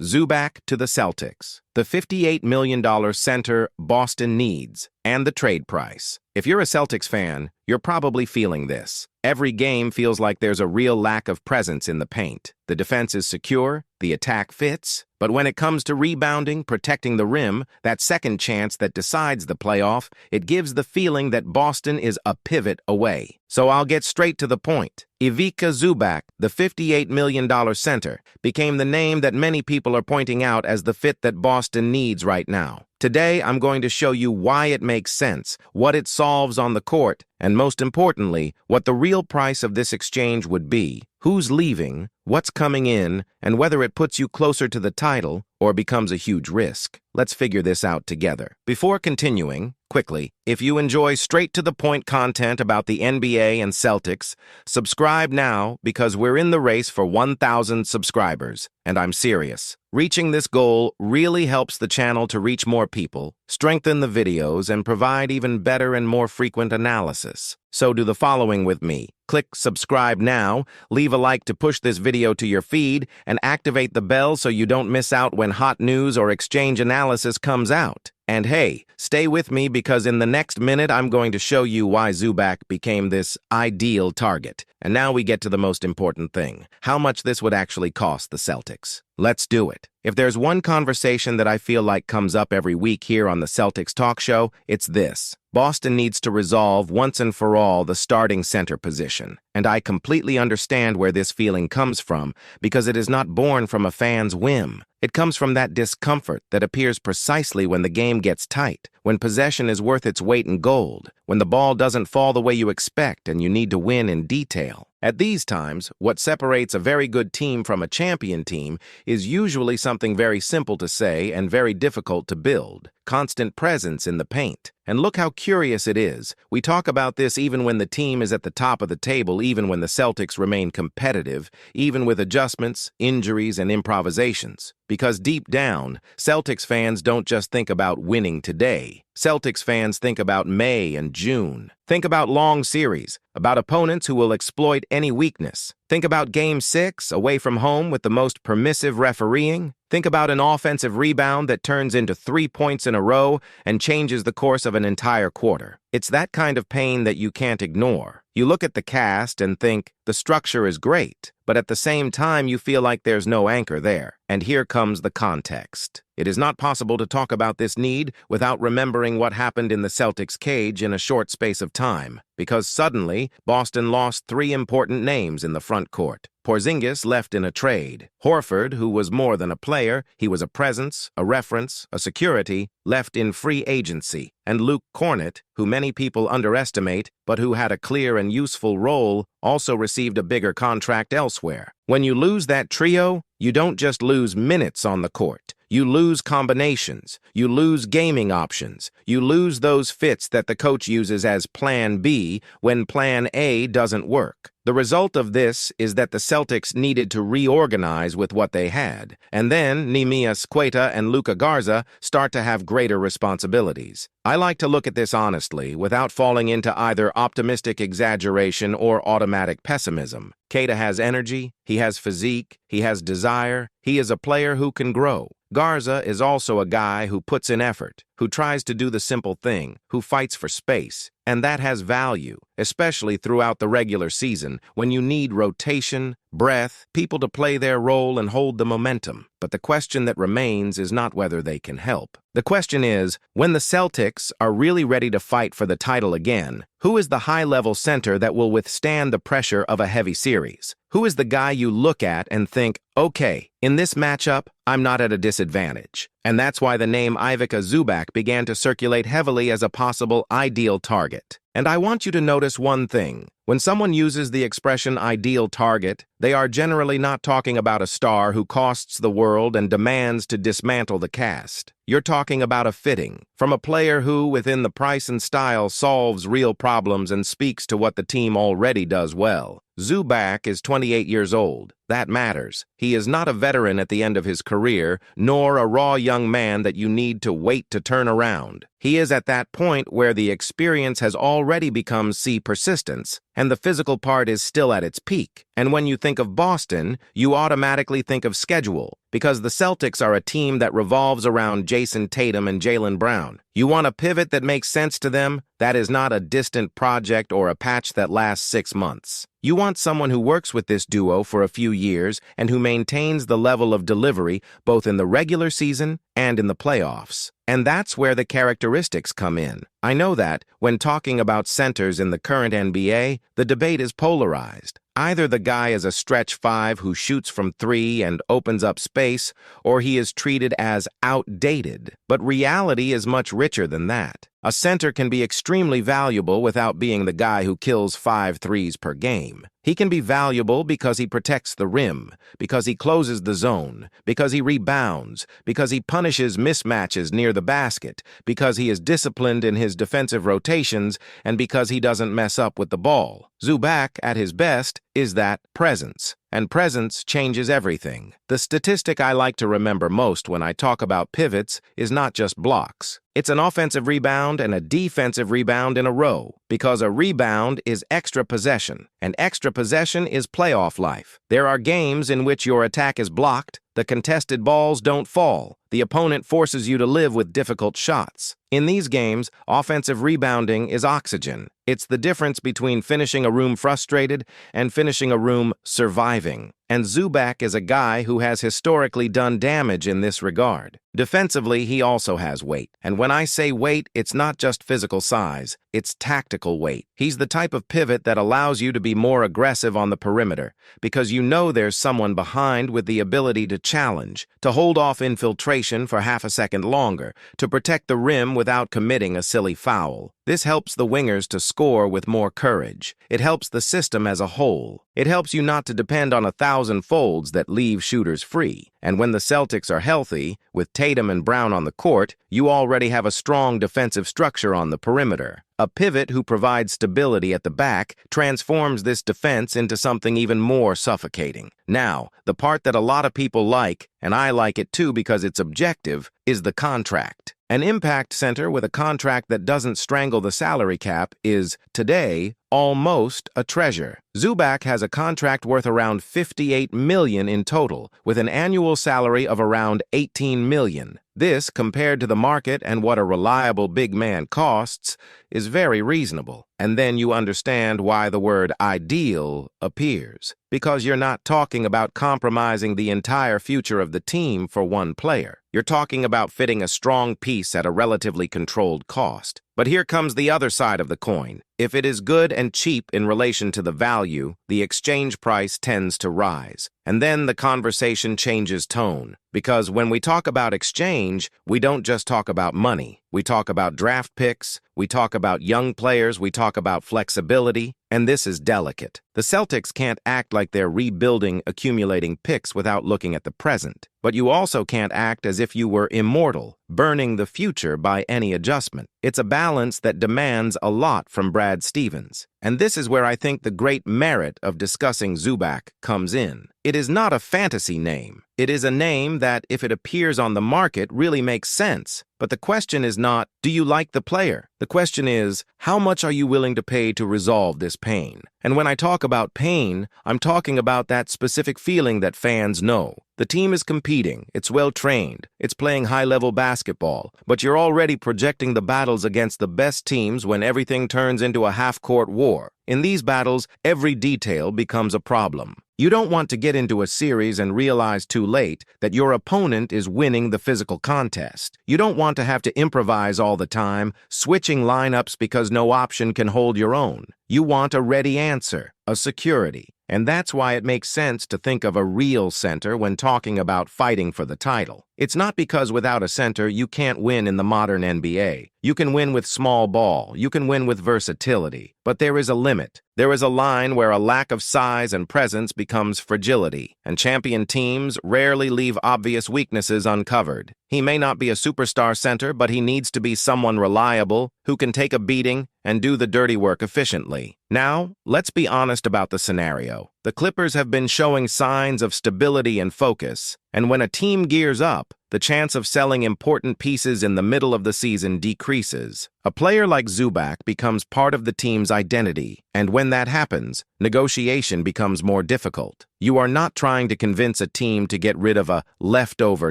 Zubac to the Celtics, the $58 million center Boston needs, and the trade price. If you're a Celtics fan, you're probably feeling this. Every game feels like there's a real lack of presence in the paint. The defense is secure, the attack fits, but when it comes to rebounding, protecting the rim, that second chance that decides the playoff, it gives the feeling that Boston is a pivot away. So I'll get straight to the point. Ivica Zubac, the $58 million center, became the name that many people are pointing out as the fit that Boston needs right now. Today, I'm going to show you why it makes sense, what it solves on the court, and most importantly, what the real price of this exchange would be, who's leaving, what's coming in, and whether it puts you closer to the title or becomes a huge risk. Let's figure this out together. Before continuing, quickly, if you enjoy straight-to-the-point content about the NBA and Celtics, subscribe now because we're in the race for 1,000 subscribers, and I'm serious. Reaching this goal really helps the channel to reach more people, strengthen the videos, and provide even better and more frequent analysis. So do the following with me. Click subscribe now, leave a like to push this video to your feed, and activate the bell so you don't miss out when hot news or exchange analysis comes out. And hey, stay with me because in the next minute I'm going to show you why Zubac became this ideal target. And now we get to the most important thing, how much this would actually cost the Celtics. Let's do it. If there's one conversation that I feel like comes up every week here on the Celtics Talk Show, it's this. Boston needs to resolve once and for all the starting center position. And I completely understand where this feeling comes from because it is not born from a fan's whim. It comes from that discomfort that appears precisely when the game gets tight, when possession is worth its weight in gold, when the ball doesn't fall the way you expect and you need to win in detail. At these times, what separates a very good team from a champion team is usually something very simple to say and very difficult to build. Constant presence in the paint. And look how curious it is. We talk about this even when the team is at the top of the table, even when the Celtics remain competitive, even with adjustments, injuries, and improvisations. Because deep down, Celtics fans don't just think about winning today. Celtics fans think about May and June. Think about long series, about opponents who will exploit any weakness. Think about Game 6, away from home with the most permissive refereeing. Think about an offensive rebound that turns into 3 points in a row and changes the course of an entire quarter. It's that kind of pain that you can't ignore. You look at the cast and think, the structure is great, but at the same time you feel like there's no anchor there. And here comes the context. It is not possible to talk about this need without remembering what happened in the Celtics cage in a short space of time, because suddenly Boston lost 3 important names in the front court. Porzingis left in a trade. Horford, who was more than a player, he was a presence, a reference, a security, left in free agency. And Luke Kornet, who many people underestimate, but who had a clear and useful role, also received a bigger contract elsewhere. When you lose that trio, you don't just lose minutes on the court. You lose combinations. You lose gaming options. You lose those fits that the coach uses as Plan B when Plan A doesn't work. The result of this is that the Celtics needed to reorganize with what they had, and then Neemias Queta and Luka Garza start to have greater responsibilities. I like to look at this honestly, without falling into either optimistic exaggeration or automatic pessimism. Queta has energy, he has physique, he has desire, he is a player who can grow. Garza is also a guy who puts in effort, who tries to do the simple thing, who fights for space, and that has value, especially throughout the regular season when you need rotation, breath, people to play their role and hold the momentum. But the question that remains is not whether they can help. The question is, when the Celtics are really ready to fight for the title again, who is the high-level center that will withstand the pressure of a heavy series? Who is the guy you look at and think, okay, in this matchup, I'm not at a disadvantage? And that's why the name Ivica Zubac began to circulate heavily as a possible ideal target. And I want you to notice one thing. When someone uses the expression ideal target, they are generally not talking about a star who costs the world and demands to dismantle the cast. You're talking about a fitting from a player who, within the price and style, solves real problems and speaks to what the team already does well. Zubac is 28 years old. That matters. He is not a veteran at the end of his career, nor a raw young man that you need to wait to turn around. He is at that point where the experience has already become persistence, and the physical part is still at its peak. And when you think of Boston, you automatically think of schedule, because the Celtics are a team that revolves around Jayson, Tatum, and Jaylen Brown. You want a pivot that makes sense to them? That is not a distant project or a patch that lasts 6 months. You want someone who works with this duo for a few years and who maintains the level of delivery both in the regular season and in the playoffs. And that's where the characteristics come in. I know that, when talking about centers in the current NBA, the debate is polarized. Either the guy is a stretch 5 who shoots from 3 and opens up space, or he is treated as outdated. But reality is much richer than that. A center can be extremely valuable without being the guy who kills 5 threes per game. He can be valuable because he protects the rim, because he closes the zone, because he rebounds, because he punishes mismatches near the basket, because he is disciplined in his defensive rotations, and because he doesn't mess up with the ball. Zubac, at his best, is that presence. And presence changes everything. The statistic I like to remember most when I talk about pivots is not just blocks. It's an offensive rebound and a defensive rebound in a row, because a rebound is extra possession, and extra possession is playoff life. There are games in which your attack is blocked, the contested balls don't fall, the opponent forces you to live with difficult shots. In these games, offensive rebounding is oxygen. It's the difference between finishing a room frustrated and finishing a room surviving. And Zubac is a guy who has historically done damage in this regard. Defensively, he also has weight. And when I say weight, it's not just physical size, it's tactical weight. He's the type of pivot that allows you to be more aggressive on the perimeter, because you know there's someone behind with the ability to challenge, to hold off infiltration for half a second longer, to protect the rim without committing a silly foul. This helps the wingers to score with more courage. It helps the system as a whole. It helps you not to depend on 1,000 folds that leave shooters free. And when the Celtics are healthy, with Tatum and Brown on the court, you already have a strong defensive structure on the perimeter. A pivot who provides stability at the back transforms this defense into something even more suffocating. Now, the part that a lot of people like, and I like it too because it's objective, is the contract. An impact center with a contract that doesn't strangle the salary cap is, today, almost a treasure. Zubac has a contract worth around $58 million in total, with an annual salary of around $18 million. This, compared to the market and what a reliable big man costs, is very reasonable. And then you understand why the word ideal appears. Because you're not talking about compromising the entire future of the team for one player. You're talking about fitting a strong piece at a relatively controlled cost. But here comes the other side of the coin. If it is good and cheap in relation to the value, the exchange price tends to rise. And then the conversation changes tone. Because when we talk about exchange, we don't just talk about money. We talk about draft picks, we talk about young players, we talk about flexibility, and this is delicate. The Celtics can't act like they're rebuilding, accumulating picks without looking at the present. But you also can't act as if you were immortal, burning the future by any adjustment. It's a balance that demands a lot from Brad Stevens. And this is where I think the great merit of discussing Zubac comes in. It is not a fantasy name. It is a name that, if it appears on the market, really makes sense. But the question is not, do you like the player? The question is, how much are you willing to pay to resolve this pain? And when I talk about pain, I'm talking about that specific feeling that fans know. The team is competing, it's well-trained, it's playing high-level basketball, but you're already projecting the battles against the best teams when everything turns into a half-court war. In these battles, every detail becomes a problem. You don't want to get into a series and realize too late that your opponent is winning the physical contest. You don't want to have to improvise all the time, switching lineups because no option can hold your own. You want a ready answer, a security. And that's why it makes sense to think of a real center when talking about fighting for the title. It's not because without a center you can't win in the modern NBA. You can win with small ball, you can win with versatility, but there is a limit. There is a line where a lack of size and presence becomes fragility, and champion teams rarely leave obvious weaknesses uncovered. He may not be a superstar center, but he needs to be someone reliable, who can take a beating and do the dirty work efficiently. Now, let's be honest about the scenario. The Clippers have been showing signs of stability and focus, and when a team gears up, the chance of selling important pieces in the middle of the season decreases. A player like Zubac becomes part of the team's identity, and when that happens, negotiation becomes more difficult. You are not trying to convince a team to get rid of a leftover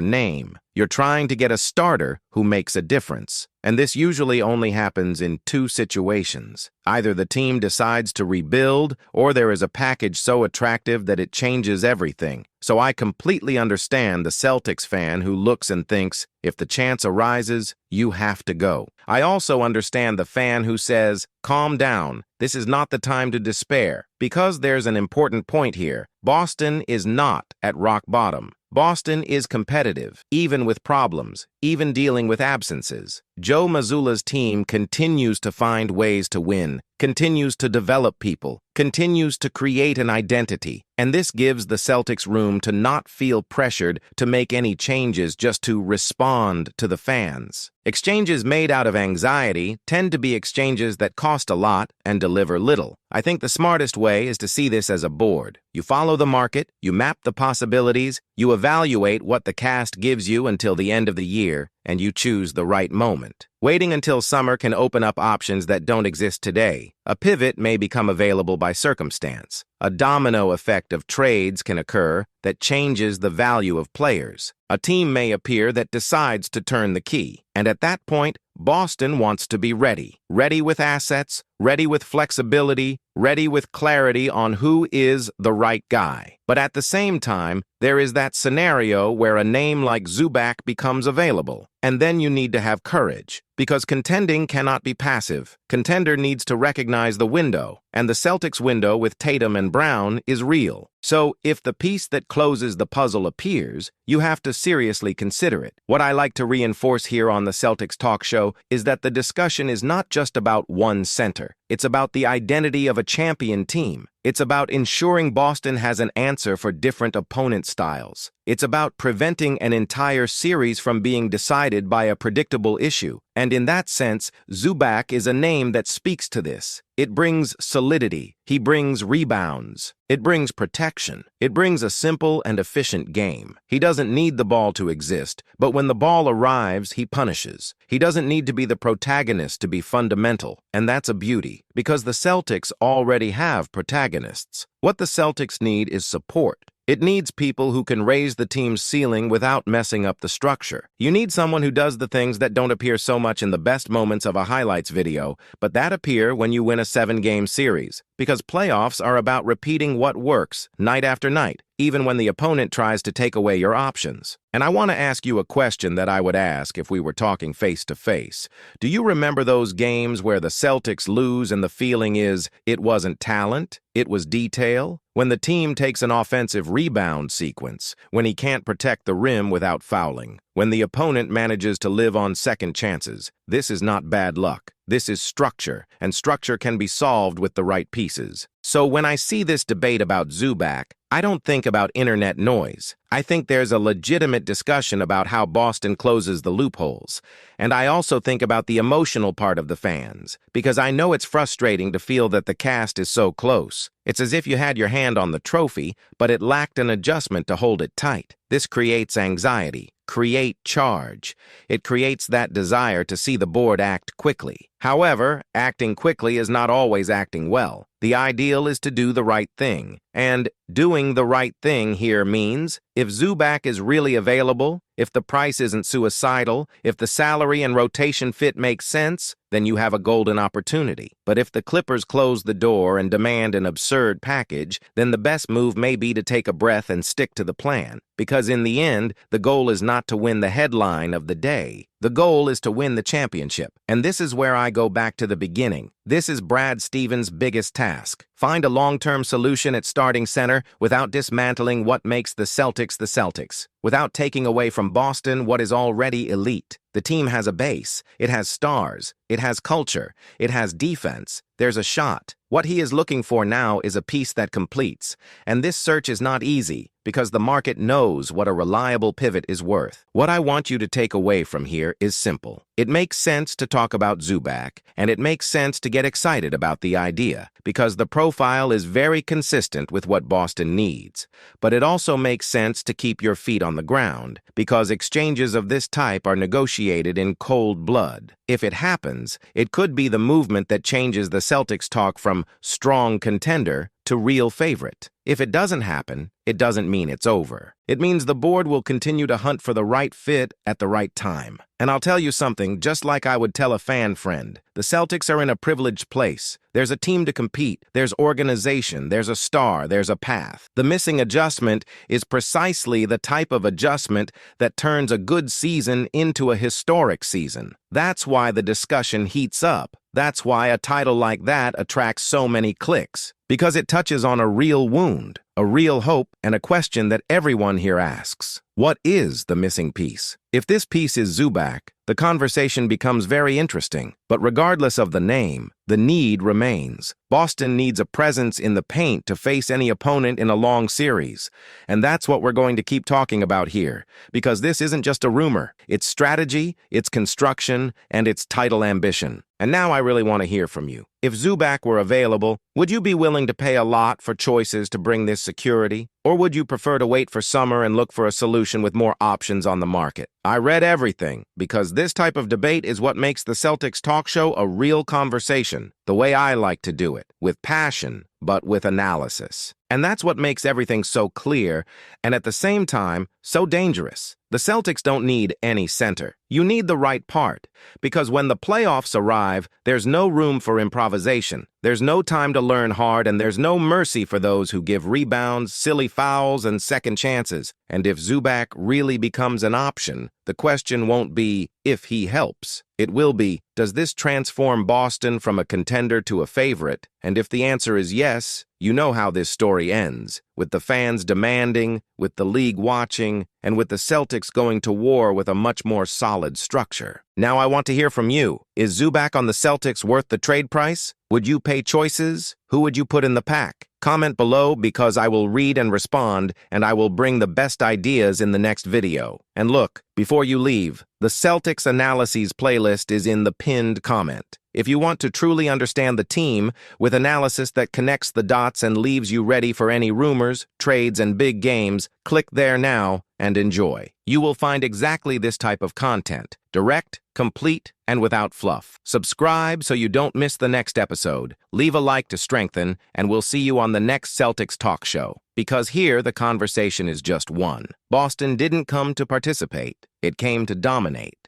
name. You're trying to get a starter who makes a difference. And this usually only happens in two situations. Either the team decides to rebuild, or there is a package so attractive that it changes everything. So I completely understand the Celtics fan who looks and thinks, if the chance arises, you have to go. I also understand the fan who says, calm down, this is not the time to despair. Because there's an important point here. Boston is not at rock bottom. Boston is competitive, even with problems, even dealing with absences. Joe Mazzulla's team continues to find ways to win, continues to develop people, continues to create an identity, and this gives the Celtics room to not feel pressured to make any changes just to respond to the fans. Exchanges made out of anxiety tend to be exchanges that cost a lot and deliver little. I think the smartest way is to see this as a board. You follow the market, you map the possibilities, you evaluate what the cast gives you until the end of the year, and you choose the right moment. Waiting until summer can open up options that don't exist today. A pivot may become available by circumstance. A domino effect of trades can occur that changes the value of players. A team may appear that decides to turn the key. And at that point, Boston wants to be ready. Ready with assets, ready with flexibility, ready with clarity on who is the right guy. But at the same time, there is that scenario where a name like Zubac becomes available. And then you need to have courage, because contending cannot be passive. Contender needs to recognize the window, and the Celtics window with Tatum and Brown is real. So if the piece that closes the puzzle appears, you have to seriously consider it. What I like to reinforce here on the Celtics Talk Show is that the discussion is not just about one center. It's about the identity of a champion team. It's about ensuring Boston has an answer for different opponent styles. It's about preventing an entire series from being decided by a predictable issue. And in that sense, Zubac is a name that speaks to this. It brings solidity. He brings rebounds. It brings protection. It brings a simple and efficient game. He doesn't need the ball to exist, but when the ball arrives, he punishes. He doesn't need to be the protagonist to be fundamental, and that's a beauty, because the Celtics already have protagonists. What the Celtics need is support. It needs people who can raise the team's ceiling without messing up the structure. You need someone who does the things that don't appear so much in the best moments of a highlights video, but that appear when you win a 7-game series. Because playoffs are about repeating what works, night after night, even when the opponent tries to take away your options. And I want to ask you a question that I would ask if we were talking face-to-face. Do you remember those games where the Celtics lose and the feeling is, it wasn't talent, it was detail? When the team takes an offensive rebound sequence, when he can't protect the rim without fouling, when the opponent manages to live on second chances, this is not bad luck. This is structure, and structure can be solved with the right pieces. So when I see this debate about Zubac, I don't think about internet noise. I think there's a legitimate discussion about how Boston closes the loopholes. And I also think about the emotional part of the fans, because I know it's frustrating to feel that the cast is so close. It's as if you had your hand on the trophy, but it lacked an adjustment to hold it tight. This creates anxiety. Create charge. It creates that desire to see the board act quickly. However, acting quickly is not always acting well. The ideal is to do the right thing. And doing the right thing here means if Zubac is really available, if the price isn't suicidal, if the salary and rotation fit makes sense, then you have a golden opportunity. But if the Clippers close the door and demand an absurd package, then the best move may be to take a breath and stick to the plan. Because in the end, the goal is not to win the headline of the day. The goal is to win the championship. And this is where I go back to the beginning. This is Brad Stevens' biggest task. Find a long-term solution at starting center without dismantling what makes the Celtics the Celtics, without taking away from Boston what is already elite. The team has a base. It has stars. It has culture. It has defense. There's a shot. What he is looking for now is a piece that completes. And this search is not easy, because the market knows what a reliable pivot is worth. What I want you to take away from here is simple. It makes sense to talk about Zubac, and it makes sense to get excited about the idea, because the profile is very consistent with what Boston needs. But it also makes sense to keep your feet on the ground, because exchanges of this type are negotiated in cold blood. If it happens, it could be the movement that changes the Celtics talk from strong contender to real favorite. If it doesn't happen, it doesn't mean it's over. It means the board will continue to hunt for the right fit at the right time. And I'll tell you something, just like I would tell a fan friend, the Celtics are in a privileged place. There's a team to compete, there's organization, there's a star, there's a path. The missing adjustment is precisely the type of adjustment that turns a good season into a historic season. That's why the discussion heats up. That's why a title like that attracts so many clicks, because it touches on a real wound, a real hope, and a question that everyone here asks. What is the missing piece? If this piece is Zubac, the conversation becomes very interesting. But regardless of the name, the need remains. Boston needs a presence in the paint to face any opponent in a long series. And that's what we're going to keep talking about here, because this isn't just a rumor. It's strategy, it's construction, and it's title ambition. And now I really want to hear from you. If Zubac were available, would you be willing to pay a lot for choices to bring this security? Or would you prefer to wait for summer and look for a solution with more options on the market? I read everything, because this type of debate is what makes the Celtics Talk Show a real conversation, the way I like to do it, with passion, but with analysis. And that's what makes everything so clear, and at the same time, so dangerous. The Celtics don't need any center. You need the right part, because when the playoffs arrive, there's no room for improvisation. There's no time to learn hard, and there's no mercy for those who give rebounds, silly fouls, and second chances. And if Zubac really becomes an option, the question won't be if he helps. It will be, does this transform Boston from a contender to a favorite? And if the answer is yes, you know how this story ends, with the fans demanding, with the league watching, and with the Celtics going to war with a much more solid structure. Now I want to hear from you. Is Zubac on the Celtics worth the trade price? Would you pay choices? Who would you put in the pack? Comment below, because I will read and respond, and I will bring the best ideas in the next video. And look, before you leave, the Celtics Analyses playlist is in the pinned comment. If you want to truly understand the team, with analysis that connects the dots and leaves you ready for any rumors, trades, and big games, click there now and enjoy. You will find exactly this type of content, direct, complete, and without fluff. Subscribe so you don't miss the next episode. Leave a like to strengthen, and we'll see you on the next Celtics Talk Show. Because here, the conversation is just one. Boston didn't come to participate. It came to dominate.